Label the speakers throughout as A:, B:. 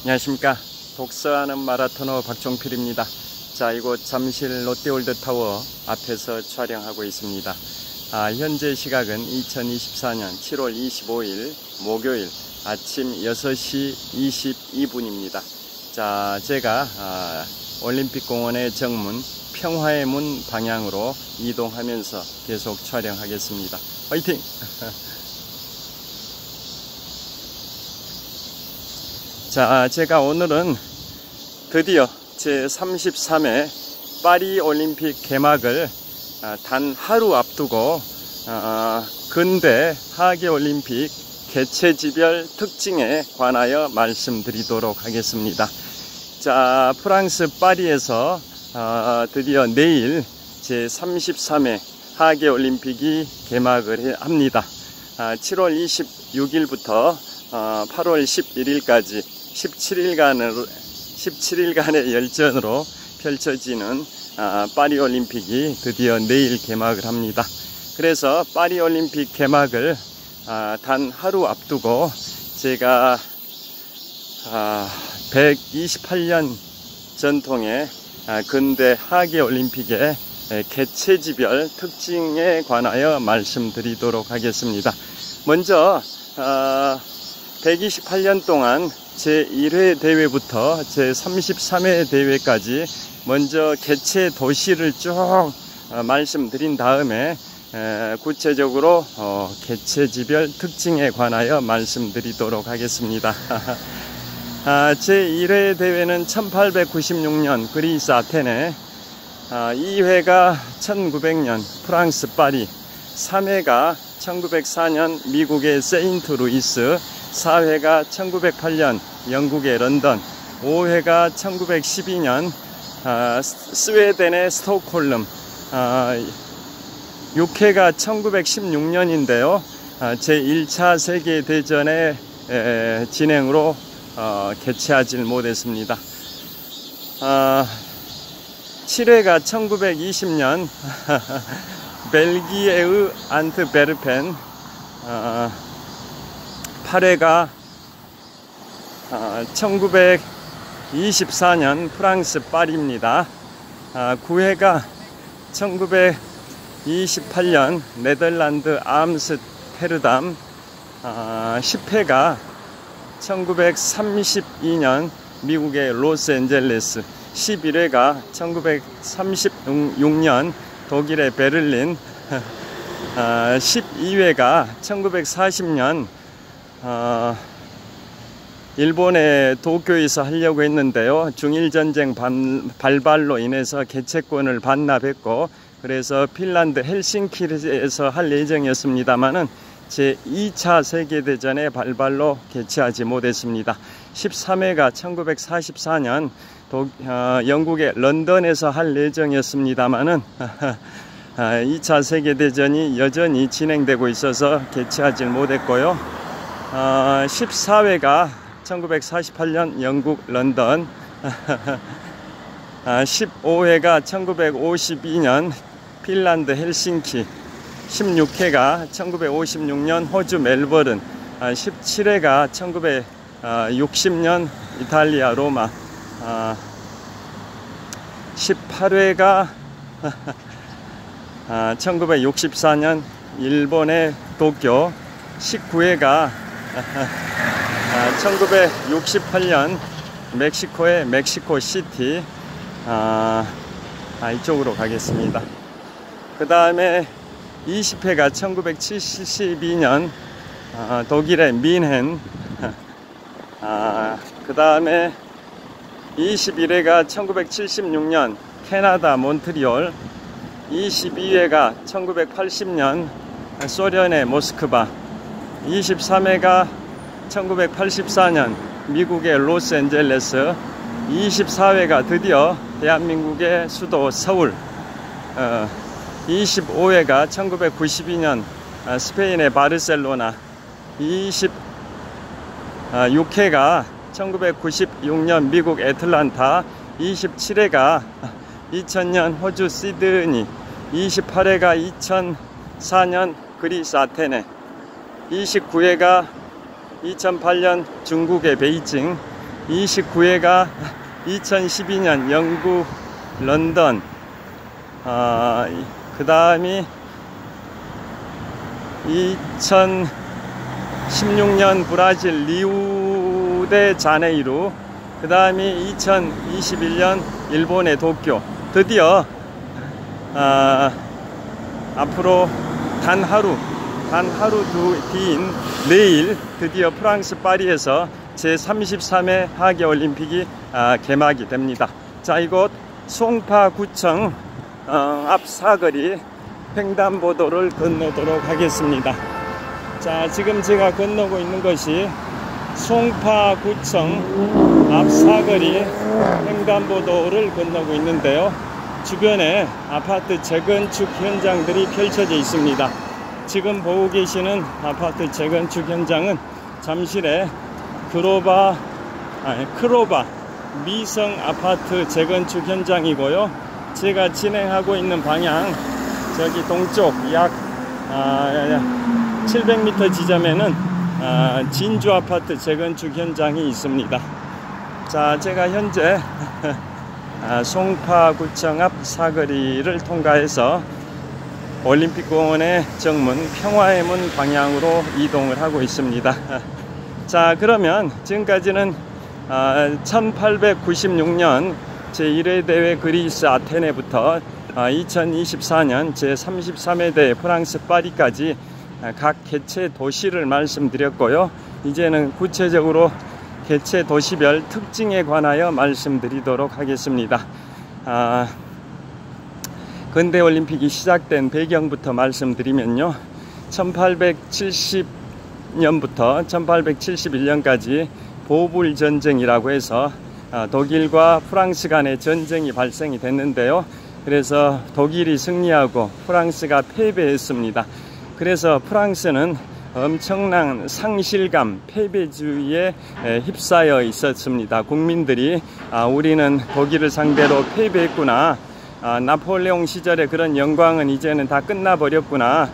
A: 안녕하십니까. 독서하는 마라토너 박종필입니다. 자, 이곳 잠실 롯데월드타워 앞에서 촬영하고 있습니다. 현재 시각은 2024년 7월 25일 목요일 아침 6시 22분입니다. 자, 제가 올림픽공원의 정문 평화의 문 방향으로 이동하면서 계속 촬영하겠습니다. 화이팅! 자, 제가 오늘은 드디어 제33회 파리 올림픽 개막을 단 하루 앞두고 근대 하계 올림픽 개최지별 특징에 관하여 말씀드리도록 하겠습니다. 자, 프랑스 파리에서 드디어 내일 제33회 하계 올림픽이 개막을 합니다. 7월 26일부터 8월 11일까지 17일간의 열전으로 펼쳐지는 파리 올림픽이 드디어 내일 개막을 합니다. 그래서 파리 올림픽 개막을 단 하루 앞두고 제가 128년 전통의 근대 하계 올림픽의 개최지별 특징에 관하여 말씀드리도록 하겠습니다. 먼저 128년 동안 제1회 대회부터 제33회 대회까지 먼저 개최 도시를 쭉 말씀드린 다음에 구체적으로 개최지별 특징에 관하여 말씀드리도록 하겠습니다. 제1회 대회는 1896년 그리스 아테네, 2회가 1900년 프랑스 파리, 3회가 1904년 미국의 세인트 루이스, 4회가 1908년 영국의 런던, 5회가 1912년 스웨덴의 스톡홀름, 6회가 1916년인데요. 제1차 세계대전의 진행으로 개최하지 못했습니다. 7회가 1920년 벨기에의 안트베르펜, 8회가 1924년 프랑스 파리입니다. 9회가 1928년 네덜란드 암스테르담, 10회가 1932년 미국의 로스앤젤레스, 11회가 1936년 독일의 베를린, 12회가 1940년 일본의 도쿄에서 하려고 했는데요. 중일전쟁 발발로 인해서 개최권을 반납했고, 그래서 핀란드 헬싱키에서 할 예정이었습니다만은 제2차 세계대전의 발발로 개최하지 못했습니다. 13회가 1944년 영국의 런던에서 할 예정이었습니다만은 2차 세계대전이 여전히 진행되고 있어서 개최하지 못했고요. 14회가 1948년 영국 런던, 15회가 1952년 핀란드 헬싱키, 16회가 1956년 호주 멜버른, 17회가 1960년 이탈리아 로마, 18회가 1964년 일본의 도쿄, 19회가 1968년 멕시코의 멕시코 시티. 이쪽으로 가겠습니다. 그 다음에 20회가 1972년 독일의 민헨, 그 다음에 21회가 1976년 캐나다 몬트리올, 22회가 1980년 소련의 모스크바, 23회가 1984년 미국의 로스앤젤레스, 24회가 드디어 대한민국의 수도 서울, 25회가 1992년 스페인의 바르셀로나, 26회가 1996년 미국 애틀란타, 27회가 2000년 호주 시드니, 28회가 2004년 그리스 아테네, 29회가 2008년 중국의 베이징, 29회가 2012년 영국 런던, 그 다음이 2016년 브라질 리우데 자네이루, 그 다음이 2021년 일본의 도쿄. 드디어 앞으로 단 하루 뒤인 내일 드디어 프랑스 파리에서 제33회 하계올림픽이 개막이 됩니다. 자, 이곳 송파구청 앞 사거리 횡단보도를 건너도록 하겠습니다. 자, 지금 제가 건너고 있는 것이 송파구청 앞 사거리 횡단보도를 건너고 있는데요. 주변에 아파트 재건축 현장들이 펼쳐져 있습니다. 지금 보고 계시는 아파트 재건축 현장은 잠실의 크로바 미성 아파트 재건축 현장이고요. 제가 진행하고 있는 방향 저기 동쪽 약 700m 지점에는 진주 아파트 재건축 현장이 있습니다. 자, 제가 현재 송파구청 앞 사거리를 통과해서 올림픽공원의 정문 평화의 문 방향으로 이동을 하고 있습니다. 자, 그러면 지금까지는 1896년 제1회 대회 그리스 아테네부터 2024년 제33회 대회 프랑스 파리까지 각 개최 도시를 말씀드렸고요. 이제는 구체적으로 개최 도시별 특징에 관하여 말씀드리도록 하겠습니다. 근대올림픽이 시작된 배경부터 말씀드리면요. 1870년부터 1871년까지 보불전쟁이라고 해서 독일과 프랑스 간의 전쟁이 발생이 됐는데요. 그래서 독일이 승리하고 프랑스가 패배했습니다. 그래서 프랑스는 엄청난 상실감, 패배주의에 휩싸여 있었습니다. 국민들이 우리는 독일을 상대로 패배했구나, 나폴레옹 시절의 그런 영광은 이제는 다 끝나버렸구나,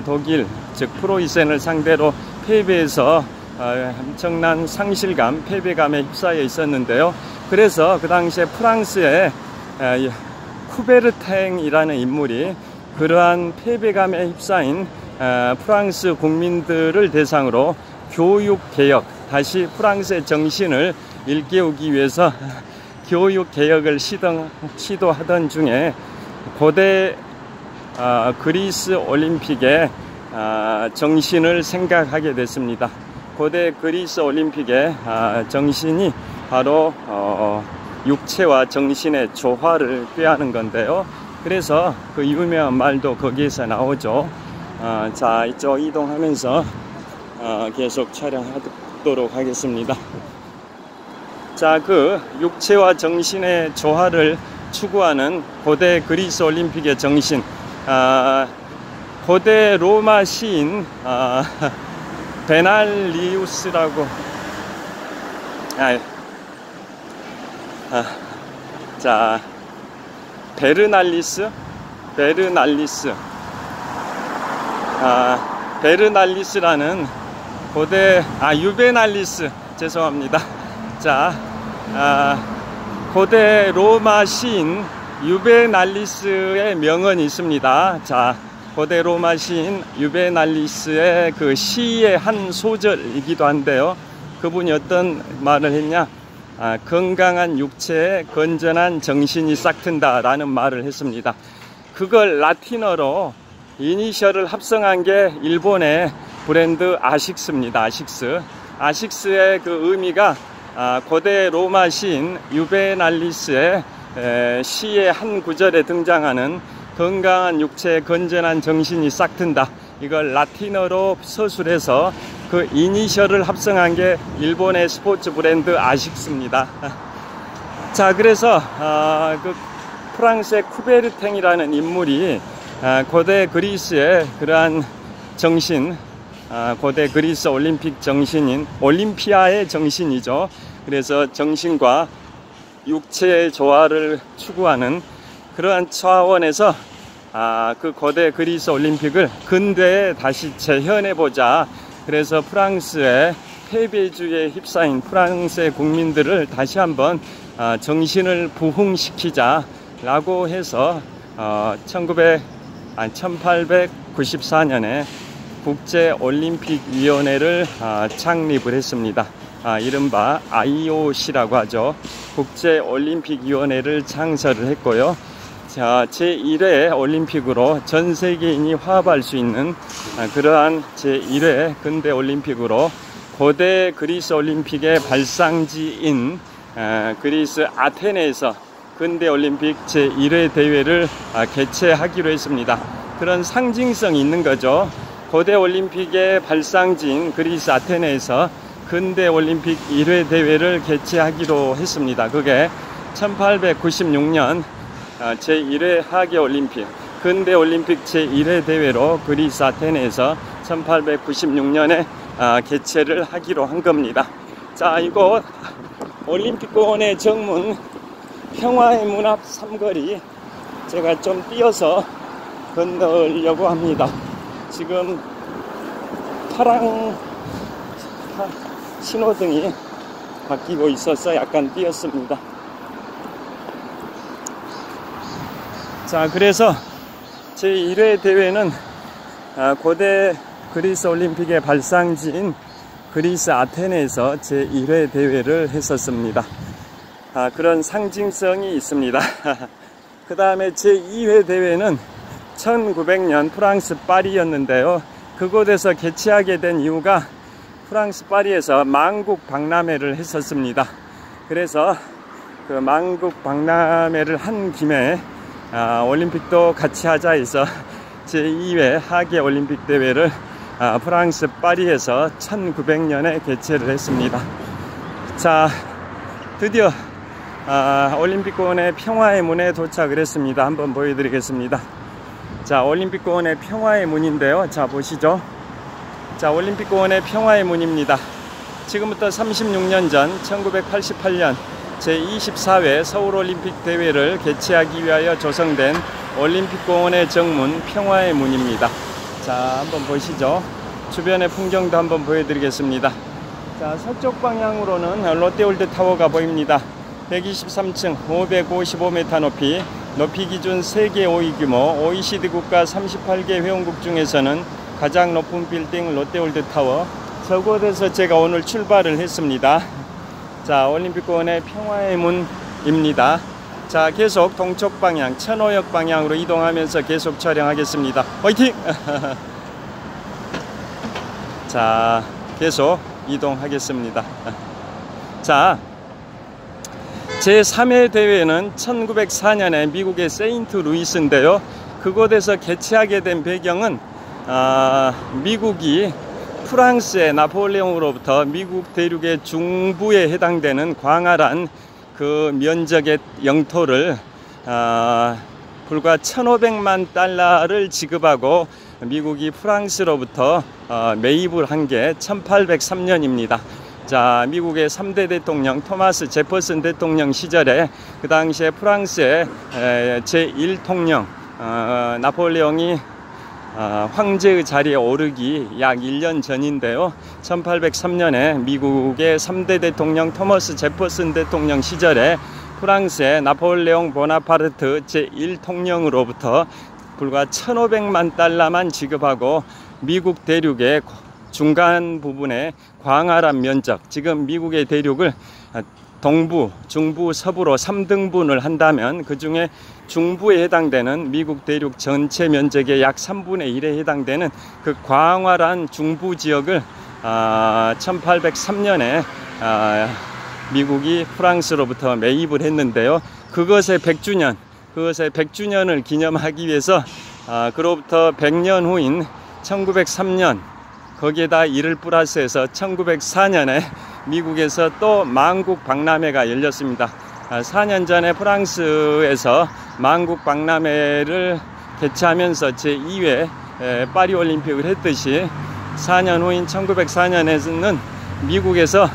A: 독일 즉 프로이센을 상대로 패배해서 엄청난 상실감, 패배감에 휩싸여 있었는데요. 그래서 그 당시에 프랑스의 쿠베르탱이라는 인물이 그러한 패배감에 휩싸인 프랑스 국민들을 대상으로 교육개혁, 다시 프랑스의 정신을 일깨우기 위해서 교육개혁을 시도하던 중에 고대 그리스 올림픽의 정신을 생각하게 됐습니다. 고대 그리스 올림픽의 정신이 바로 육체와 정신의 조화를 꾀하는 건데요. 그래서 그 유명한 말도 거기에서 나오죠. 자, 이쪽 이동하면서 계속 촬영하도록 하겠습니다. 자, 그 육체와 정신의 조화를 추구하는 고대 그리스 올림픽의 정신, 고대 로마 시인 베날리우스라고, 자, 베르날리스라는 고대, 유베날리스, 죄송합니다. 자, 고대 로마 시인 유베날리스의 명언이 있습니다. 자, 고대 로마 시인 유베날리스의 그 시의 한 소절이기도 한데요. 그분이 어떤 말을 했냐? 건강한 육체에 건전한 정신이 싹튼다 라는 말을 했습니다. 그걸 라틴어로 이니셜을 합성한 게 일본의 브랜드 아식스입니다. 아식스의 그 의미가 고대 로마 시인 유베날리스의 시의 한 구절에 등장하는 건강한 육체에 건전한 정신이 싹튼다, 이걸 라틴어로 서술해서 그 이니셜을 합성한 게 일본의 스포츠 브랜드 아식스입니다. 자, 그래서 그 프랑스의 쿠베르탱이라는 인물이 고대 그리스의 그러한 정신, 고대 그리스 올림픽 정신인 올림피아의 정신이죠. 그래서 정신과 육체의 조화를 추구하는 그러한 차원에서 그 고대 그리스 올림픽을 근대에 다시 재현해보자. 그래서 프랑스의 패배주의에 휩싸인 프랑스의 국민들을 다시 한번 정신을 부흥시키자라고 해서 1894년에 국제올림픽위원회를 창립을 했습니다. 이른바 IOC라고 하죠. 국제올림픽위원회를 창설을 했고요. 자, 제1회 올림픽으로 전 세계인이 화합할 수 있는 그러한 제1회 근대 올림픽으로 고대 그리스 올림픽의 발상지인 그리스 아테네에서 근대 올림픽 제1회 대회를 개최하기로 했습니다. 그런 상징성이 있는 거죠. 고대 올림픽의 발상지인 그리스 아테네에서 근대 올림픽 1회 대회를 개최하기로 했습니다. 그게 1896년 제1회 하계올림픽 근대 올림픽 제1회 대회로 그리스 아테네에서 1896년에 개최를 하기로 한 겁니다. 자, 이곳 올림픽공원의 정문 평화의 문 앞 삼거리 제가 좀 뛰어서 건너려고 합니다. 지금 파랑 신호등이 바뀌고 있어서 약간 뛰었습니다. 자, 그래서 제1회 대회는 고대 그리스 올림픽의 발상지인 그리스 아테네에서 제1회 대회를 했었습니다. 그런 상징성이 있습니다. 그 다음에 제2회 대회는 1900년 프랑스 파리였는데요. 그곳에서 개최하게 된 이유가 프랑스 파리에서 만국 박람회를 했었습니다. 그래서 그 만국 박람회를 한 김에 올림픽도 같이 하자 해서 제2회 하계 올림픽 대회를 프랑스 파리에서 1900년에 개최를 했습니다. 자, 드디어 올림픽공원의 평화의 문에 도착을 했습니다. 한번 보여드리겠습니다. 자, 올림픽공원의 평화의 문인데요. 자, 보시죠. 자, 올림픽공원의 평화의 문입니다. 지금부터 36년 전 1988년 제24회 서울올림픽 대회를 개최하기 위하여 조성된 올림픽공원의 정문 평화의 문입니다. 자, 한번 보시죠. 주변의 풍경도 한번 보여드리겠습니다. 자, 서쪽 방향으로는 롯데월드타워가 보입니다. 123층 555m 높이 기준 세계 5위 규모 OECD 국가 38개 회원국 중에서는 가장 높은 빌딩 롯데월드타워, 저곳에서 제가 오늘 출발을 했습니다. 자, 올림픽공원의 평화의 문입니다. 자, 계속 동쪽 방향 천호역 방향으로 이동하면서 계속 촬영하겠습니다. 화이팅! 자, 계속 이동하겠습니다. 자, 제3회 대회는 1904년에 미국의 세인트 루이스인데요. 그곳에서 개최하게 된 배경은 미국이 프랑스의 나폴레옹으로부터 미국 대륙의 중부에 해당되는 광활한 그 면적의 영토를 불과 1500만 달러를 지급하고 미국이 프랑스로부터 매입을 한 게 1803년입니다. 자, 미국의 3대 대통령 토마스 제퍼슨 대통령 시절에 그 당시에 프랑스의 제1통령 나폴레옹이 황제의 자리에 오르기 약 1년 전인데요. 1803년에 미국의 3대 대통령 토마스 제퍼슨 대통령 시절에 프랑스의 나폴레옹 보나파르트 제1통령으로부터 불과 1500만 달러만 지급하고 미국 대륙의 중간 부분의 광활한 면적, 지금 미국의 대륙을 동부, 중부, 서부로 3등분을 한다면 그 중에 중부에 해당되는 미국 대륙 전체 면적의 약 3분의 1에 해당되는 그 광활한 중부 지역을 1803년에 미국이 프랑스로부터 매입을 했는데요. 그것의 100주년을 기념하기 위해서 그로부터 100년 후인 1903년 거기에다 이를 플러스해서 1904년에 미국에서 또 만국 박람회가 열렸습니다. 4년 전에 프랑스에서 만국 박람회를 개최하면서 제2회 파리올림픽을 했듯이 4년 후인 1904년에는 미국에서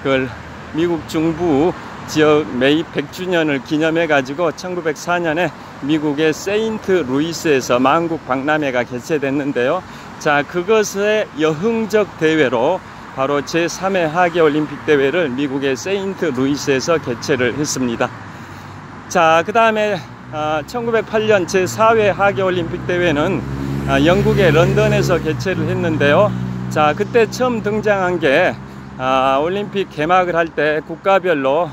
A: 그 미국 중부 지역 매입 100주년을 기념해 가지고 1904년에 미국의 세인트 루이스에서 만국 박람회가 개최됐는데요. 자, 그것의 여흥적 대회로 바로 제3회 하계올림픽 대회를 미국의 세인트 루이스에서 개최를 했습니다. 자, 그 다음에 1908년 제4회 하계올림픽 대회는 영국의 런던에서 개최를 했는데요. 자, 그때 처음 등장한 게 올림픽 개막을 할 때 국가별로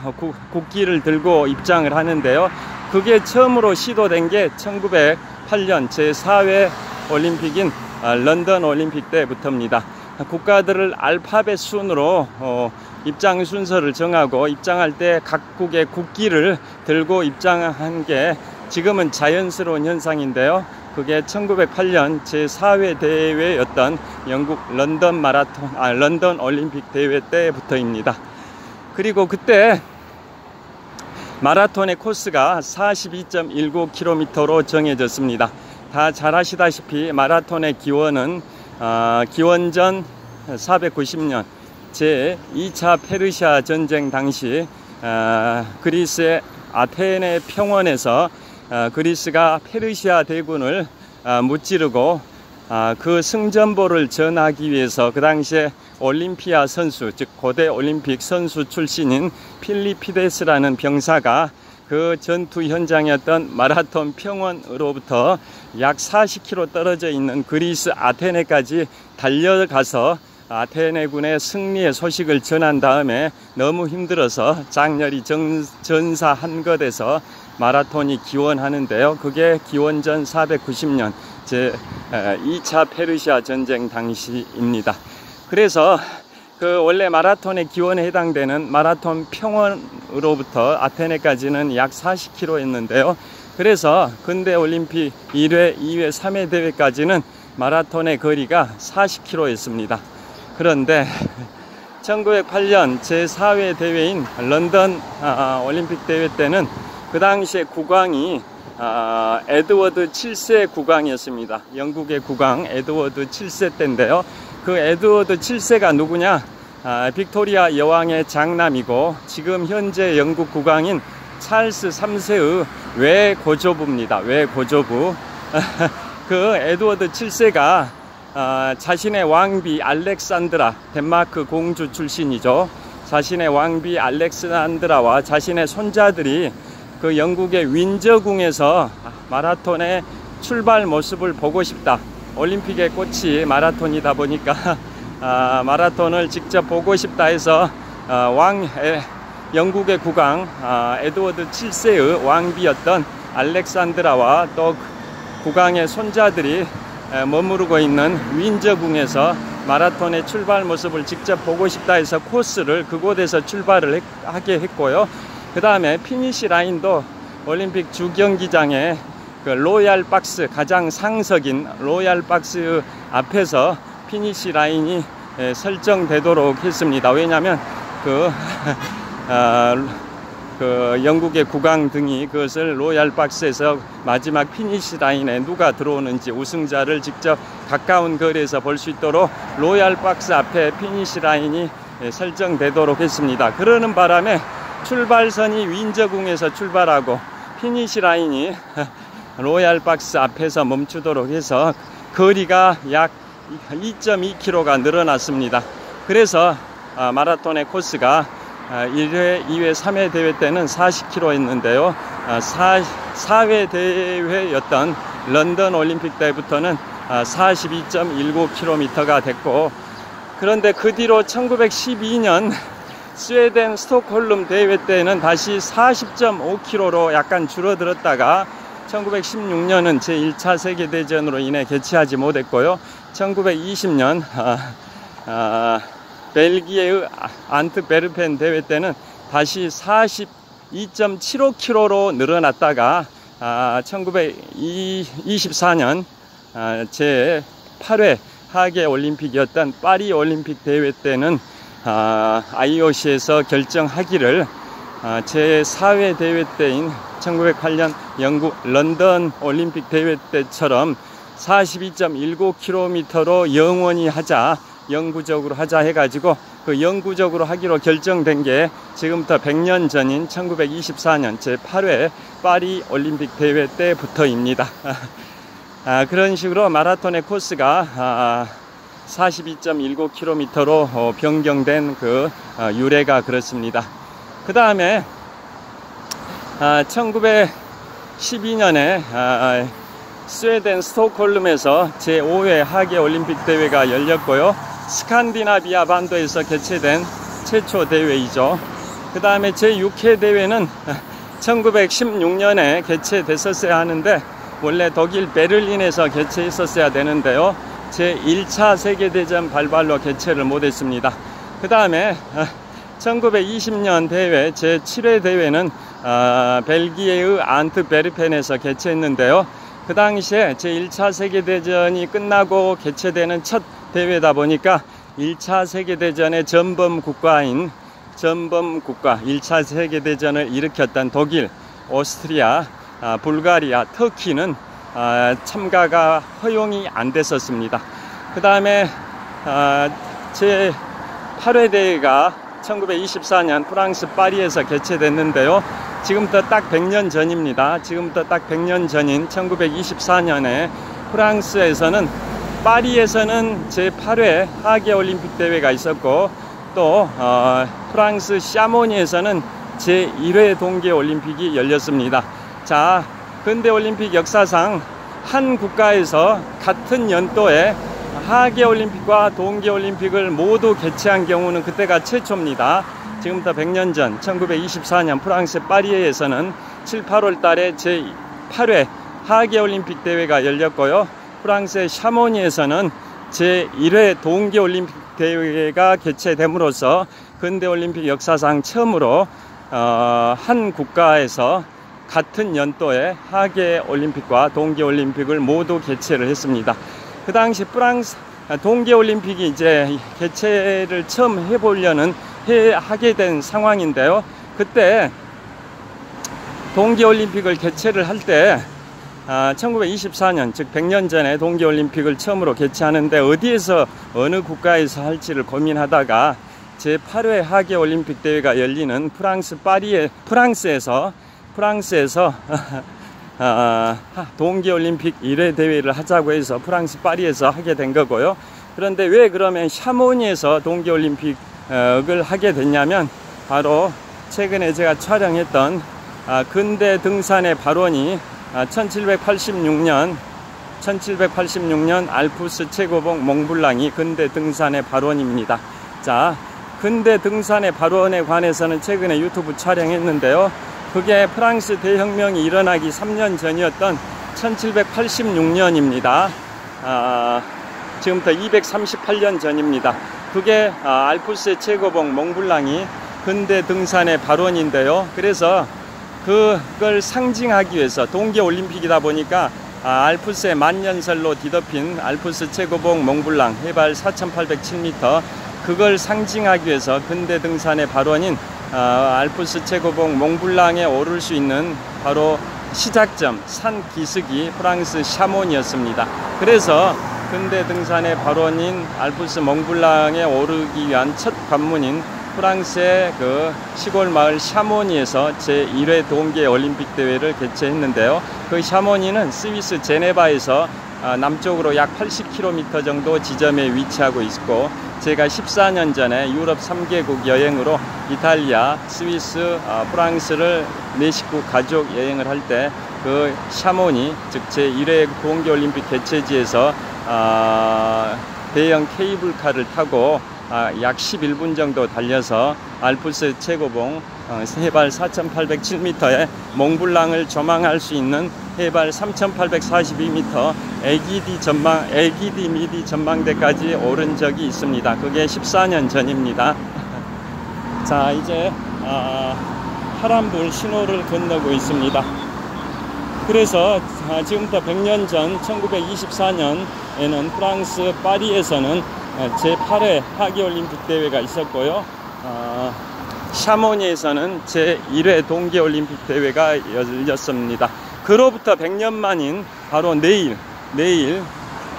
A: 국기를 들고 입장을 하는데요. 그게 처음으로 시도된 게 1908년 제4회 올림픽인 런던 올림픽 때부터입니다. 국가들을 알파벳 순으로 입장 순서를 정하고 입장할 때 각국의 국기를 들고 입장한 게 지금은 자연스러운 현상인데요. 그게 1908년 제4회 대회였던 영국 런던 올림픽 대회 때부터입니다. 그리고 그때 마라톤의 코스가 42.19km로 정해졌습니다. 다 잘 아시다시피 마라톤의 기원은 기원전 490년 제2차 페르시아 전쟁 당시 그리스의 아테네 평원에서 그리스가 페르시아 대군을 무찌르고 그 승전보를 전하기 위해서 그 당시에 올림피아 선수, 즉 고대 올림픽 선수 출신인 필리피데스라는 병사가 그 전투 현장이었던 마라톤 평원으로부터 약 40km 떨어져 있는 그리스 아테네까지 달려가서 아테네군의 승리의 소식을 전한 다음에 너무 힘들어서 장렬히 전사한 것에서 마라톤이 기원하는데요. 그게 기원전 490년 제2차 페르시아 전쟁 당시입니다. 그래서 그 원래 마라톤의 기원에 해당되는 마라톤 평원으로부터 아테네까지는 약 40km였는데요. 그래서 근대 올림픽 1회, 2회, 3회 대회까지는 마라톤의 거리가 40km였습니다. 그런데 1908년 제4회 대회인 런던 올림픽 대회 때는 그 당시에 국왕이 에드워드 7세 국왕이었습니다. 영국의 국왕 에드워드 7세 때인데요. 그 에드워드 7세가 누구냐? 빅토리아 여왕의 장남이고 지금 현재 영국 국왕인 찰스 3세의 외고조부입니다. 외고조부. 그 에드워드 7세가 자신의 왕비 알렉산드라, 덴마크 공주 출신이죠. 자신의 왕비 알렉산드라와 자신의 손자들이 그 영국의 윈저궁에서 마라톤의 출발 모습을 보고 싶다. 올림픽의 꽃이 마라톤이다 보니까 마라톤을 직접 보고 싶다 해서 영국의 국왕 에드워드 7세의 왕비였던 알렉산드라와 또 국왕의 손자들이 머무르고 있는 윈저궁에서 마라톤의 출발 모습을 직접 보고 싶다 해서 코스를 그곳에서 출발을 하게 했고요. 그 다음에 피니시 라인도 올림픽 주경기장에 그 로얄 박스, 가장 상석인 로얄 박스 앞에서 피니시 라인이 설정되도록 했습니다. 왜냐하면 그 영국의 국왕 등이 그것을 로얄 박스에서 마지막 피니시 라인에 누가 들어오는지 우승자를 직접 가까운 거리에서 볼 수 있도록 로얄 박스 앞에 피니시 라인이 설정되도록 했습니다. 그러는 바람에 출발선이 윈저궁에서 출발하고 피니시 라인이 로얄 박스 앞에서 멈추도록 해서 거리가 약 2.2km가 늘어났습니다. 그래서 마라톤의 코스가 1회, 2회, 3회 대회 때는 40km였는데요. 4회 대회였던 런던 올림픽 때부터는 42.19km가 됐고, 그런데 그 뒤로 1912년 스웨덴 스톡홀름 대회 때는 다시 40.5km로 약간 줄어들었다가 1916년은 제1차 세계대전으로 인해 개최하지 못했고요. 1920년 벨기에의 안트베르펜 대회 때는 다시 42.75km로 늘어났다가 1924년 제8회 하계올림픽이었던 파리 올림픽 대회 때는 IOC에서 결정하기를 제4회 대회 때인 1908년 영국 런던 올림픽 대회 때처럼 42.19km로 영원히 하자, 영구적으로 하자 해가지고 그 영구적으로 하기로 결정된 게 지금부터 100년 전인 1924년 제8회 파리 올림픽 대회 때부터입니다. 그런 식으로 마라톤의 코스가 42.19km로 변경된 그 유래가 그렇습니다. 그 다음에 1912년에 스웨덴 스톡홀름에서 제5회 하계올림픽 대회가 열렸고요. 스칸디나비아 반도에서 개최된 최초 대회이죠. 그 다음에 제6회 대회는 1916년에 개최됐었어야 하는데 원래 독일 베를린에서 개최했었어야 되는데요. 제1차 세계대전 발발로 개최를 못했습니다. 그 다음에 1920년 대회 제7회 대회는 벨기에의 안트베르펜에서 개최했는데요. 그 당시에 제1차 세계대전이 끝나고 개최되는 첫 대회다 보니까 1차 세계대전의 전범국가인 1차 세계대전을 일으켰던 독일, 오스트리아, 불가리아, 터키는 참가가 허용이 안 됐었습니다. 그 다음에 제8회 대회가 1924년 프랑스 파리에서 개최됐는데요. 지금부터 딱 100년 전입니다. 지금부터 딱 100년 전인 1924년에 프랑스에서는 파리에서는 제8회 하계올림픽 대회가 있었고 또 프랑스 샤모니에서는 제1회 동계올림픽이 열렸습니다. 자, 근대올림픽 역사상 한 국가에서 같은 연도에 하계올림픽과 동계올림픽을 모두 개최한 경우는 그때가 최초입니다. 지금부터 100년 전 1924년 프랑스 파리에서는 7, 8월 달에 제8회 하계올림픽 대회가 열렸고요. 프랑스의 샤모니에서는 제1회 동계올림픽 대회가 개최됨으로써 근대올림픽 역사상 처음으로 한 국가에서 같은 연도에 하계올림픽과 동계올림픽을 모두 개최를 했습니다. 그 당시 프랑스 동계올림픽이 이제 개최를 처음 하게 된 상황인데요. 그때 동계올림픽을 개최를 할 때 1924년 즉 100년 전에 동계올림픽을 처음으로 개최하는데 어디에서 어느 국가에서 할지를 고민하다가 제8회 하계올림픽 대회가 열리는 프랑스에서 동계올림픽 1회 대회를 하자고 해서 프랑스 파리에서 하게 된 거고요. 그런데 왜 그러면 샤모니에서 동계올림픽을 하게 됐냐면 바로 최근에 제가 촬영했던 근대 등산의 발원이 1786년 알프스 최고봉 몽블랑이 근대 등산의 발원입니다. 자, 근대 등산의 발원에 관해서는 최근에 유튜브 촬영했는데요. 그게 프랑스 대혁명이 일어나기 3년 전이었던 1786년입니다. 지금부터 238년 전입니다. 그게 알프스 최고봉 몽블랑이 근대 등산의 발원인데요. 그래서 그걸 상징하기 위해서 동계올림픽이다 보니까 알프스의 만년설로 뒤덮인 알프스 최고봉 몽블랑 해발 4,807m 그걸 상징하기 위해서 근대 등산의 발원인 알프스 최고봉 몽블랑에 오를 수 있는 바로 시작점 산 기슭이 프랑스 샤몬이었습니다. 그래서 근대 등산의 발원인 알프스 몽블랑에 오르기 위한 첫 관문인 프랑스의 그 시골 마을 샤모니에서 제1회 동계올림픽 대회를 개최했는데요. 그 샤모니는 스위스 제네바에서 남쪽으로 약 80km 정도 지점에 위치하고 있고 제가 14년 전에 유럽 3개국 여행으로 이탈리아, 스위스, 프랑스를 4식구 가족 여행을 할 때 그 샤모니 즉 제1회 동계올림픽 개최지에서 대형 케이블카를 타고 약 11분 정도 달려서 알프스 최고봉 해발 4,807m의 몽블랑을 조망할 수 있는 해발 3,842m 애기디 미디 전망대까지 오른 적이 있습니다. 그게 14년 전입니다. 자, 이제 파란불 신호를 건너고 있습니다. 그래서 지금부터 100년 전 1924년에는 프랑스 파리에서는 제8회 하계올림픽 대회가 있었고요. 샤모니에서는 제1회 동계올림픽 대회가 열렸습니다. 그로부터 100년 만인 바로 내일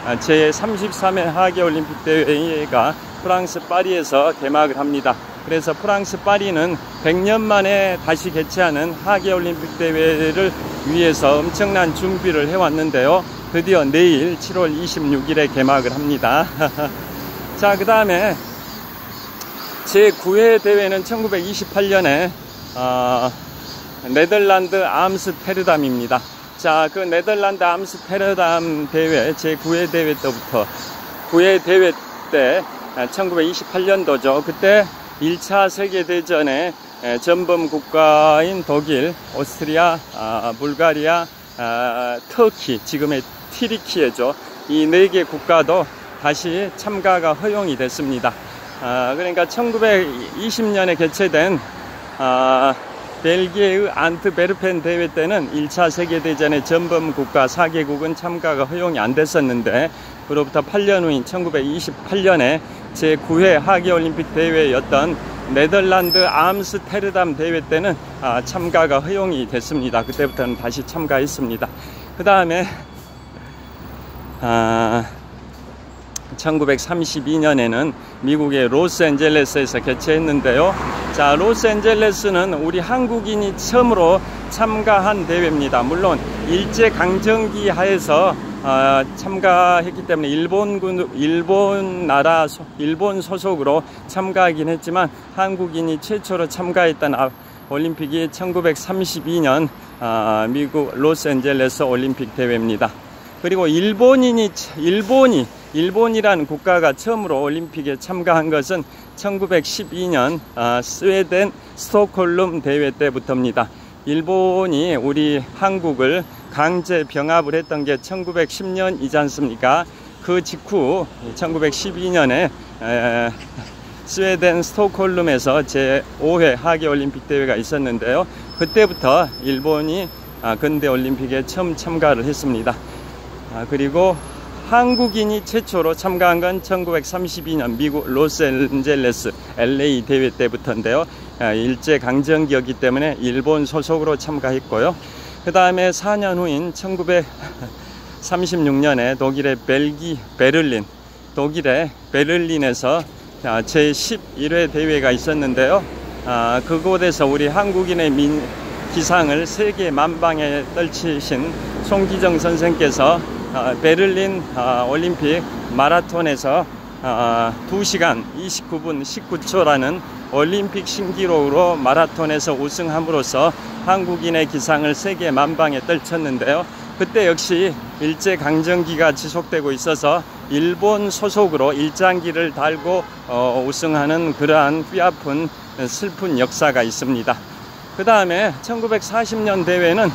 A: 제33회 하계올림픽 대회가 프랑스 파리에서 개막을 합니다. 그래서 프랑스 파리는 100년 만에 다시 개최하는 하계올림픽 대회를 위해서 엄청난 준비를 해왔는데요. 드디어 내일 7월 26일에 개막을 합니다. 자, 그 다음에 제9회 대회는 1928년에 네덜란드 암스테르담입니다. 자, 그 네덜란드 암스테르담 대회 제9회 대회 때부터 9회 대회 때 1928년도죠. 그때 1차 세계대전에 전범 국가인 독일, 오스트리아, 불가리아, 터키, 지금의 튀르키예죠. 이 4개 국가도 다시 참가가 허용이 됐습니다. 그러니까 1920년에 개최된 벨기에의 안트베르펜 대회 때는 1차 세계대전의 전범 국가 4개국은 참가가 허용이 안 됐었는데, 그로부터 8년 후인 1928년에 제9회 하계올림픽 대회였던 네덜란드 암스테르담 대회 때는 참가가 허용이 됐습니다. 그때부터는 다시 참가했습니다. 그 다음에 1932년에는 미국의 로스앤젤레스에서 개최했는데요. 자, 로스앤젤레스는 우리 한국인이 처음으로 참가한 대회입니다. 물론 일제강점기 하에서 참가했기 때문에 일본 소속으로 참가하긴 했지만 한국인이 최초로 참가했던 올림픽이 1932년 미국 로스앤젤레스 올림픽 대회입니다. 그리고 일본이라는 국가가 처음으로 올림픽에 참가한 것은 1912년 스웨덴 스톡홀름 대회 때부터입니다. 일본이 우리 한국을 강제 병합을 했던 게 1910년이지 않습니까? 그 직후 1912년에 스웨덴 스톡홀름에서 제5회 하계올림픽 대회가 있었는데요. 그때부터 일본이 근대올림픽에 처음 참가를 했습니다. 그리고 한국인이 최초로 참가한 건 1932년 미국 로스앤젤레스 LA 대회 때부터인데요. 일제강점기였기 때문에 일본 소속으로 참가했고요. 그 다음에 4년 후인 1936년에 독일의 독일의 베를린에서 제11회 대회가 있었는데요. 그곳에서 우리 한국인의 기상을 세계 만방에 떨치신 송기정 선생께서 베를린 올림픽 마라톤에서 2시간 29분 19초라는 올림픽 신기록으로 마라톤에서 우승함으로써 한국인의 기상을 세계 만방에 떨쳤는데요. 그때 역시 일제강점기가 지속되고 있어서 일본 소속으로 일장기를 달고 우승하는 그러한 뼈아픈 슬픈 역사가 있습니다. 그 다음에 1940년 대회는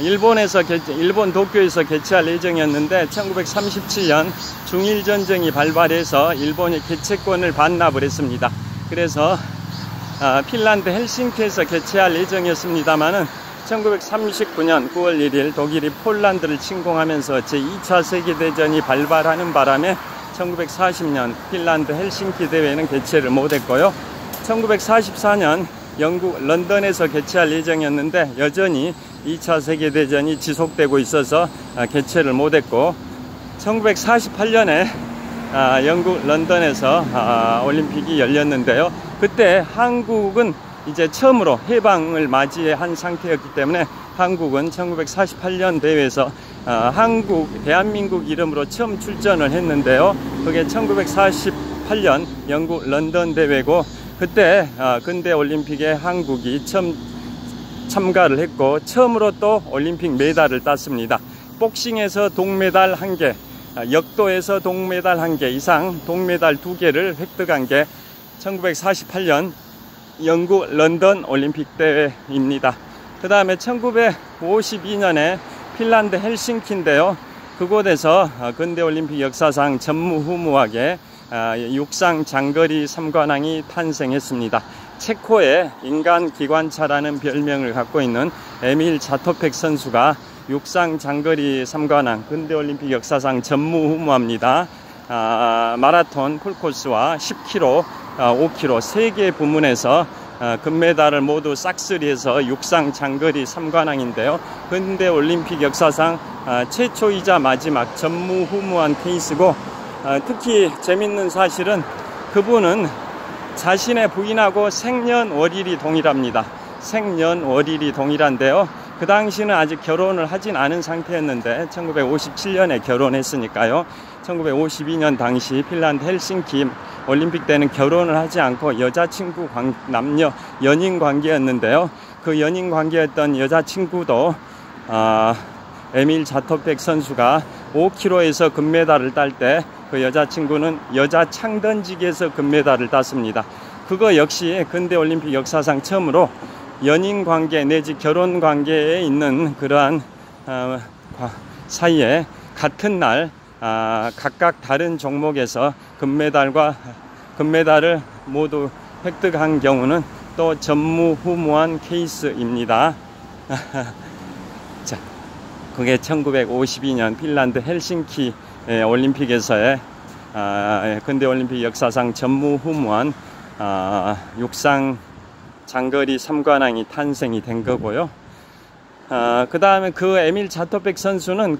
A: 일본 도쿄에서 개최할 예정이었는데 1937년 중일전쟁이 발발해서 일본이 개최권을 반납을 했습니다. 그래서 핀란드 헬싱키에서 개최할 예정이었습니다만은 1939년 9월 1일 독일이 폴란드를 침공하면서 제2차 세계대전이 발발하는 바람에 1940년 핀란드 헬싱키 대회는 개최를 못했고요. 1944년 영국 런던에서 개최할 예정이었는데 여전히 2차 세계대전이 지속되고 있어서 개최를 못했고, 1948년에 영국 런던에서 올림픽이 열렸는데요. 그때 한국은 이제 처음으로 해방을 맞이한 상태였기 때문에 한국은 1948년 대회에서 대한민국 이름으로 처음 출전을 했는데요. 그게 1948년 영국 런던 대회고, 그때 근대올림픽에 한국이 처음 참가를 했고 처음으로 또 올림픽 메달을 땄습니다. 복싱에서 동메달 1개, 역도에서 동메달 1개 이상 동메달 2개를 획득한 게 1948년 영국 런던 올림픽 대회입니다. 그 다음에 1952년에 핀란드 헬싱키인데요. 그곳에서 근대올림픽 역사상 전무후무하게 육상 장거리 3관왕이 탄생했습니다. 체코의 인간 기관차라는 별명을 갖고 있는 에밀 자토펙 선수가 육상 장거리 3관왕 근대올림픽 역사상 전무후무합니다. 마라톤 풀코스와 10km, 5km 3개 부문에서 금메달을 모두 싹쓸이해서 육상 장거리 3관왕인데요. 근대올림픽 역사상 최초이자 마지막 전무후무한 케이스고, 특히 재밌는 사실은 그분은 자신의 부인하고 생년월일이 동일합니다. 생년월일이 동일한데요. 그 당시는 아직 결혼을 하진 않은 상태였는데 1957년에 결혼했으니까요. 1952년 당시 핀란드 헬싱키 올림픽 때는 결혼을 하지 않고 여자친구 남녀 연인 관계였는데요. 그 연인 관계였던 여자친구도 에밀 자토백 선수가 5km에서 금메달을 딸 때 그 여자친구는 여자 창던지기에서 금메달을 땄습니다. 그거 역시 근대올림픽 역사상 처음으로 연인 관계 내지 결혼 관계에 있는 그러한 사이에 같은 날 각각 다른 종목에서 금메달을 모두 획득한 경우는 또 전무후무한 케이스입니다. 자, 그게 1952년 핀란드 헬싱키 올림픽에서의 근대올림픽 역사상 전무후무한 육상 장거리 3관왕이 탄생이 된 거고요. 그 다음에 그 에밀 자토백 선수는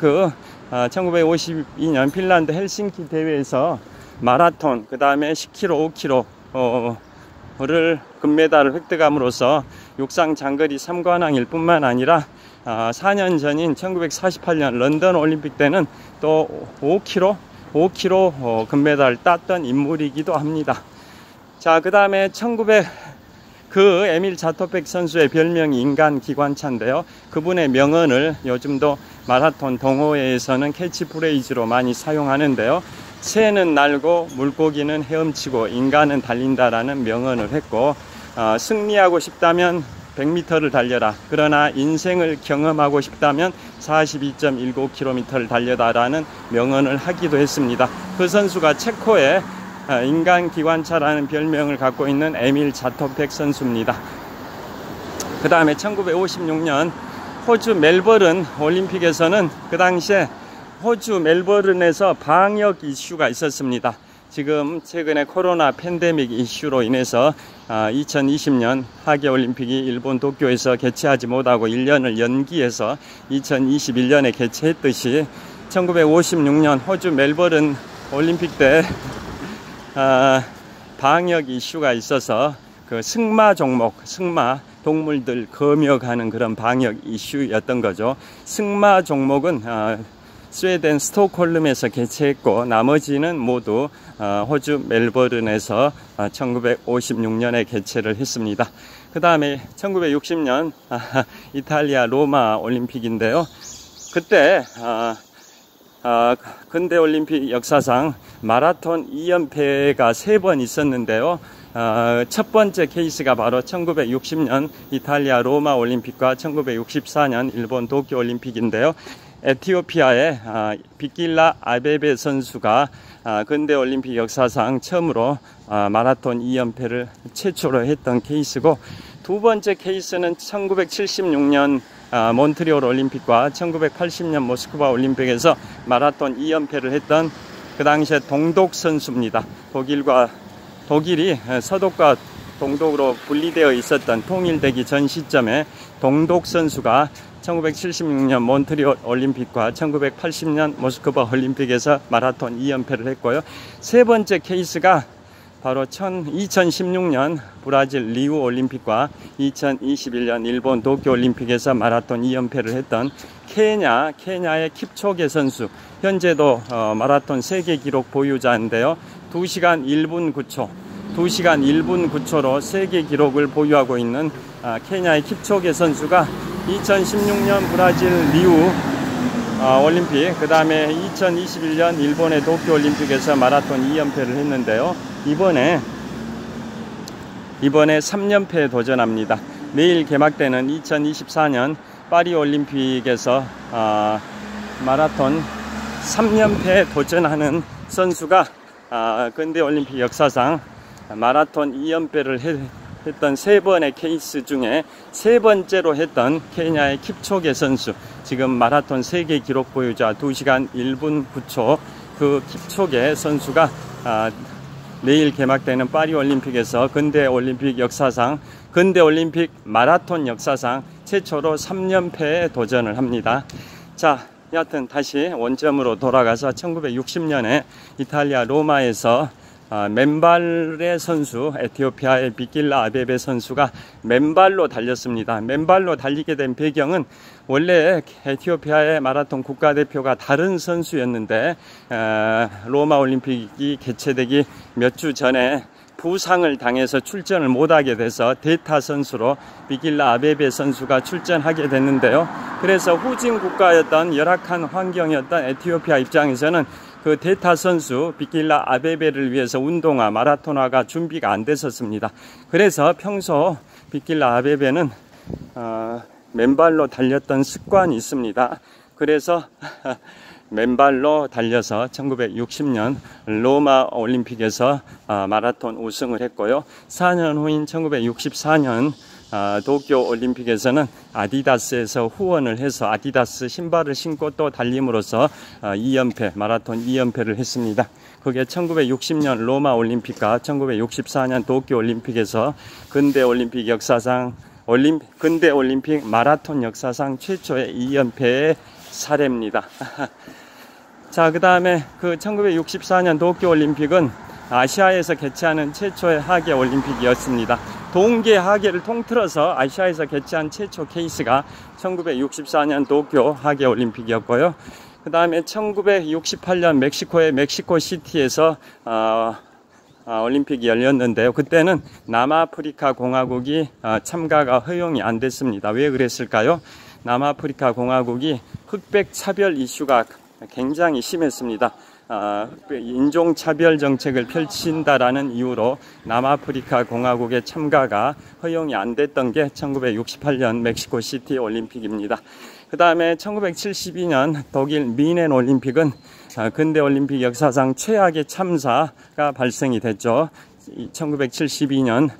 A: 1952년 핀란드 헬싱키 대회에서 마라톤, 그 다음에 10km, 5km를 금메달을 획득함으로써 육상 장거리 3관왕일 뿐만 아니라 4년 전인 1948년 런던 올림픽 때는 또 5km 금메달을 땄던 인물이기도 합니다. 자, 그 다음에 그 에밀 자토백 선수의 별명이 인간 기관차인데요. 그분의 명언을 요즘도 마라톤 동호회에서는 캐치프레이즈로 많이 사용하는데요. 새는 날고 물고기는 헤엄치고 인간은 달린다라는 명언을 했고, 승리하고 싶다면 100m를 달려라. 그러나 인생을 경험하고 싶다면 42.19km를 달려다라는 명언을 하기도 했습니다. 그 선수가 체코의 인간 기관차라는 별명을 갖고 있는 에밀 자토백 선수입니다. 그 다음에 1956년 호주 멜버른 올림픽에서는 그 당시에 호주 멜버른에서 방역 이슈가 있었습니다. 지금 최근에 코로나 팬데믹 이슈로 인해서 2020년 하계올림픽이 일본 도쿄에서 개최하지 못하고 1년을 연기해서 2021년에 개최했듯이 1956년 호주 멜버른 올림픽 때 방역 이슈가 있어서 그 승마 종목, 승마 동물들 검역하는 그런 방역 이슈였던 거죠. 승마 종목은 스웨덴 스톡홀름에서 개최했고 나머지는 모두 호주 멜버른에서 1956년에 개최를 했습니다. 그 다음에 1960년 이탈리아 로마 올림픽인데요. 그때 근대올림픽 역사상 마라톤 2연패가 3번 있었는데요. 첫 번째 케이스가 바로 1960년 이탈리아 로마 올림픽과 1964년 일본 도쿄 올림픽인데요. 에티오피아의 비길라 아베베 선수가 근대올림픽 역사상 처음으로 마라톤 2연패를 최초로 했던 케이스고, 두 번째 케이스는 1976년 몬트리올 올림픽과 1980년 모스크바 올림픽에서 마라톤 2연패를 했던 그 당시에 동독 선수입니다. 독일이 서독과 동독으로 분리되어 있었던 통일되기 전 시점에 동독 선수가 1976년 몬트리올 올림픽과 1980년 모스크바 올림픽에서 마라톤 2연패를 했고요. 세 번째 케이스가 바로 2016년 브라질 리우 올림픽과 2021년 일본 도쿄 올림픽에서 마라톤 2연패를 했던 케냐의 킵초게 선수, 현재도 마라톤 세계 기록 보유자인데요. 2시간 1분 9초로 세계 기록을 보유하고 있는 케냐의 킵초게 선수가 2016년 브라질 리우 올림픽, 그 다음에 2021년 일본의 도쿄 올림픽에서 마라톤 2연패를 했는데요. 이번에 3연패에 도전합니다. 내일 개막되는 2024년 파리 올림픽에서 마라톤 3연패에 도전하는 선수가 근대 올림픽 역사상 마라톤 2연패를 했던 3번의 케이스 중에 3번째로 했던 케냐의 킵초게 선수, 지금 마라톤 세계 기록 보유자 2시간 1분 9초 그 킵초게 선수가 내일 개막되는 파리 올림픽에서 근대 올림픽 마라톤 역사상 최초로 3연패에 도전을 합니다. 자, 여하튼 다시 원점으로 돌아가서 1960년에 이탈리아 로마에서 맨발의 선수, 에티오피아의 비길라 아베베 선수가 맨발로 달렸습니다. 맨발로 달리게 된 배경은 원래 에티오피아의 마라톤 국가대표가 다른 선수였는데 로마 올림픽이 개최되기 몇 주 전에 부상을 당해서 출전을 못하게 돼서 대타 선수로 비길라 아베베 선수가 출전하게 됐는데요. 그래서 후진 국가였던 열악한 환경이었던 에티오피아 입장에서는 그 대타 선수 비길라 아베베를 위해서 운동화, 마라톤화가 준비가 안 됐었습니다. 그래서 평소 비길라 아베베는 맨발로 달렸던 습관이 있습니다. 그래서 맨발로 달려서 1960년 로마 올림픽에서 마라톤 우승을 했고요. 4년 후인 1964년 도쿄 올림픽에서는 아디다스에서 후원을 해서 아디다스 신발을 신고 또 달림으로써 2연패, 마라톤 2연패를 했습니다. 그게 1960년 로마 올림픽과 1964년 도쿄 올림픽에서 근대 올림픽 역사상 근대 올림픽 마라톤 역사상 최초의 2연패의 사례입니다. 자, 그 다음에 그 1964년 도쿄 올림픽은 아시아에서 개최하는 최초의 하계 올림픽이었습니다. 동계 하계를 통틀어서 아시아에서 개최한 최초 케이스가 1964년 도쿄 하계 올림픽이었고요. 그 다음에 1968년 멕시코의 멕시코시티에서 올림픽이 열렸는데요. 그때는 남아프리카 공화국이 참가가 허용이 안 됐습니다. 왜 그랬을까요? 남아프리카 공화국이 흑백 차별 이슈가 굉장히 심했습니다. 인종차별 정책을 펼친다라는 이유로 남아프리카 공화국의 참가가 허용이 안 됐던 게 1968년 멕시코시티 올림픽입니다. 그 다음에 1972년 독일 미넨 올림픽은 근대 올림픽 역사상 최악의 참사가 발생이 됐죠. 1972년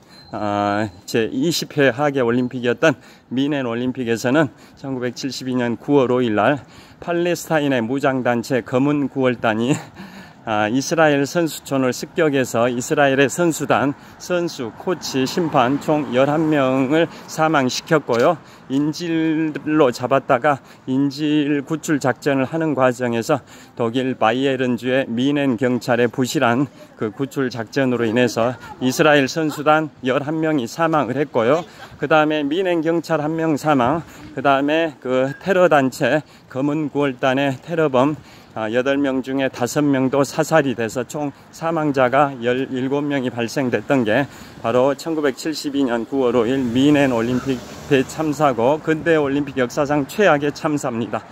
A: 제20회 하계 올림픽이었던 미넨 올림픽에서는 1972년 9월 5일 날 팔레스타인의 무장단체 검은 9월단이 이스라엘 선수촌을 습격해서 이스라엘의 선수단, 선수, 코치, 심판 총 11명을 사망시켰고요. 인질로 잡았다가 인질 구출 작전을 하는 과정에서 독일 바이에른주의 미넨 경찰의 부실한 그 구출 작전으로 인해서 이스라엘 선수단 11명이 사망을 했고요. 그 다음에 미넨 경찰 1명 사망, 그 다음에 그 테러단체 검은 9월단의 테러범 8명 중에 5명도 사살이 돼서 총 사망자가 17명이 발생됐던 게 바로 1972년 9월 5일 미넨 올림픽 대참사고 근대 올림픽 역사상 최악의 참사입니다.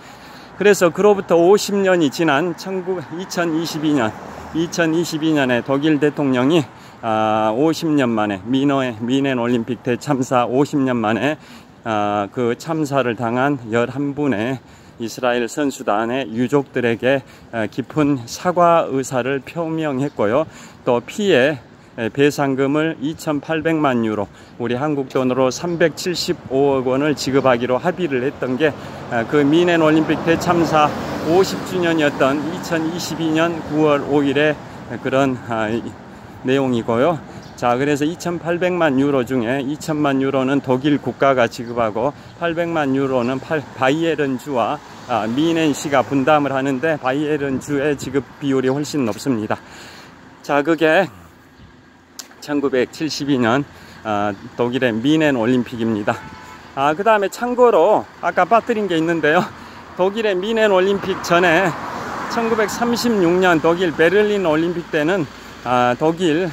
A: 그래서 그로부터 50년이 지난 2022년에 독일 대통령이 50년 만에 미넨 올림픽 대참사 50년 만에 그 참사를 당한 11분의 이스라엘 선수단의 유족들에게 깊은 사과 의사를 표명했고요. 또 피해 배상금을 2,800만 유로, 우리 한국 돈으로 375억 원을 지급하기로 합의를 했던 게 그 미넨 올림픽 대참사 50주년이었던 2022년 9월 5일에 그런 내용이고요. 자, 그래서 2,800만 유로 중에 2,000만 유로는 독일 국가가 지급하고 800만 유로는 바이에른주와 미넨시가 분담을 하는데 바이에른주의 지급 비율이 훨씬 높습니다. 자, 그게 1972년 독일의 미넨 올림픽입니다. 그 다음에 참고로 아까 빠뜨린 게 있는데요. 독일의 미넨 올림픽 전에 1936년 독일 베를린 올림픽 때는 독일의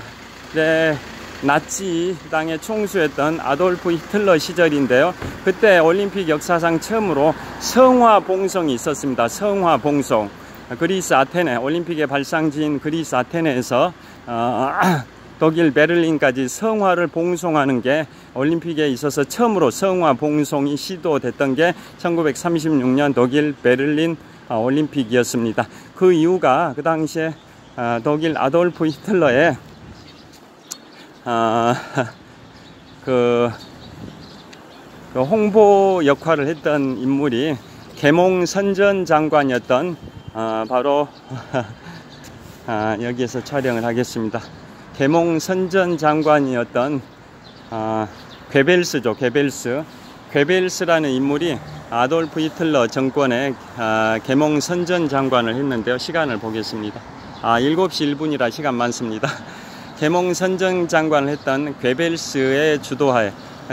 A: 나치당의 총수였던 아돌프 히틀러 시절인데요. 그때 올림픽 역사상 처음으로 성화봉송이 있었습니다. 성화봉송. 그리스 아테네, 올림픽의 발상지인 그리스 아테네에서 독일 베를린까지 성화를 봉송하는 게 올림픽에 있어서 처음으로 성화봉송이 시도됐던 게 1936년 독일 베를린 올림픽이었습니다. 그 이유가 그 당시에 독일 아돌프 히틀러의 그 홍보 역할을 했던 인물이 계몽선전 장관이었던 바로 여기에서 촬영을 하겠습니다. 계몽선전 장관이었던 괴벨스죠. 괴벨스라는 인물이 아돌프 히틀러 정권의 계몽선전 장관을 했는데요. 시간을 보겠습니다. 7시 1분이라 시간 많습니다. 계몽 선전 장관을 했던 괴벨스의 주도하에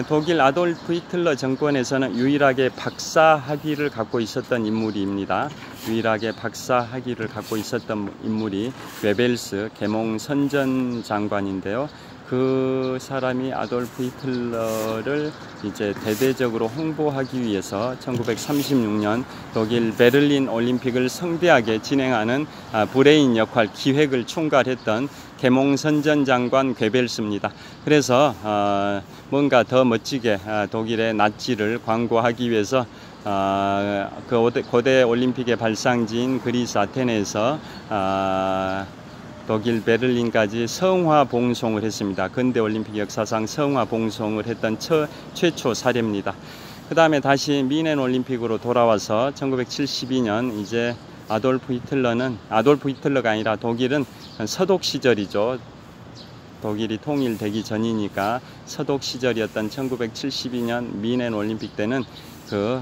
A: 독일 아돌프 히틀러 정권에서는 유일하게 박사 학위를 갖고 있었던 인물입니다. 유일하게 박사 학위를 갖고 있었던 인물이 괴벨스 계몽 선전 장관인데요. 그 사람이 아돌프 히틀러를 이제 대대적으로 홍보하기 위해서 1936년 독일 베를린 올림픽을 성대하게 진행하는 브레인 역할 기획을 총괄했던 계몽 선전 장관 괴벨스입니다. 그래서 뭔가 더 멋지게 독일의 나치를 광고하기 위해서 그 고대 올림픽의 발상지인 그리스 아테네에서 독일 베를린까지 성화 봉송을 했습니다. 근대 올림픽 역사상 성화 봉송을 했던 최초 사례입니다. 그 다음에 다시 미넨 올림픽으로 돌아와서 1972년 이제 아돌프 히틀러가 아니라 독일은 서독 시절이죠. 독일이 통일되기 전이니까 서독 시절이었던 1972년 미넨 올림픽 때는 그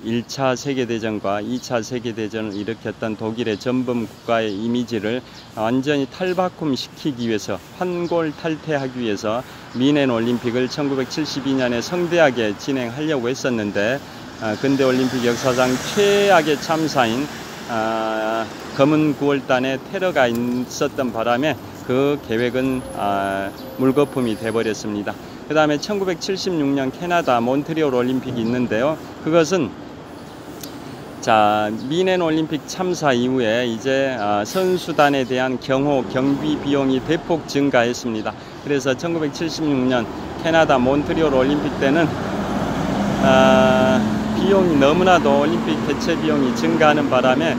A: 1차 세계대전과 2차 세계대전을 일으켰던 독일의 전범 국가의 이미지를 완전히 탈바꿈시키기 위해서 환골탈태하기 위해서 미넨 올림픽을 1972년에 성대하게 진행하려고 했었는데 근대 올림픽 역사상 최악의 참사인 검은 9월단에 테러가 있었던 바람에 그 계획은 물거품이 돼버렸습니다. 그 다음에 1976년 캐나다 몬트리올 올림픽이 있는데요. 그것은 미넨 올림픽 참사 이후에 이제 선수단에 대한 경비 비용이 대폭 증가했습니다. 그래서 1976년 캐나다 몬트리올 올림픽 때는 비용이 너무나도 올림픽 개최 비용이 증가하는 바람에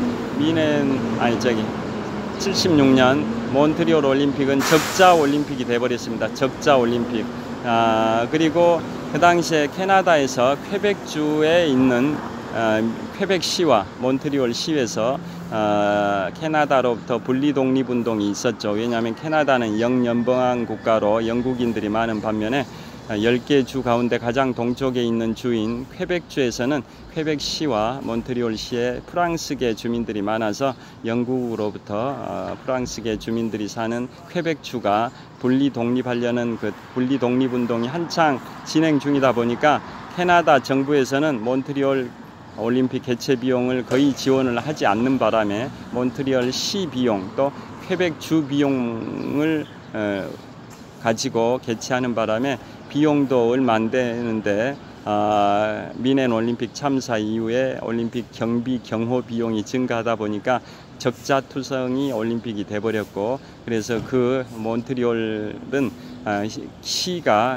A: 76년 몬트리올 올림픽은 적자 올림픽이 되어버렸습니다. 적자 올림픽. 그리고 그 당시에 캐나다에서 퀘벡주에 있는 퀘벡시와 몬트리올 시에서 캐나다로부터 분리 독립운동이 있었죠. 왜냐하면 캐나다는 영연방한 국가로 영국인들이 많은 반면에 10개 주 가운데 가장 동쪽에 있는 주인 퀘벡주에서는 퀘벡시와 몬트리올시에 프랑스계 주민들이 많아서 영국으로부터 프랑스계 주민들이 사는 퀘벡주가 분리 독립하려는 그 분리 독립운동이 한창 진행 중이다 보니까 캐나다 정부에서는 몬트리올 올림픽 개최 비용을 거의 지원을 하지 않는 바람에 몬트리올 시 비용 또 퀘벡주 비용을 가지고 개최하는 바람에 비용도 얼마 안 되는데 미넨 올림픽 참사 이후에 올림픽 경비 경호 비용이 증가하다 보니까 적자투성이 올림픽이 돼버렸고 그래서 그 몬트리올은 시가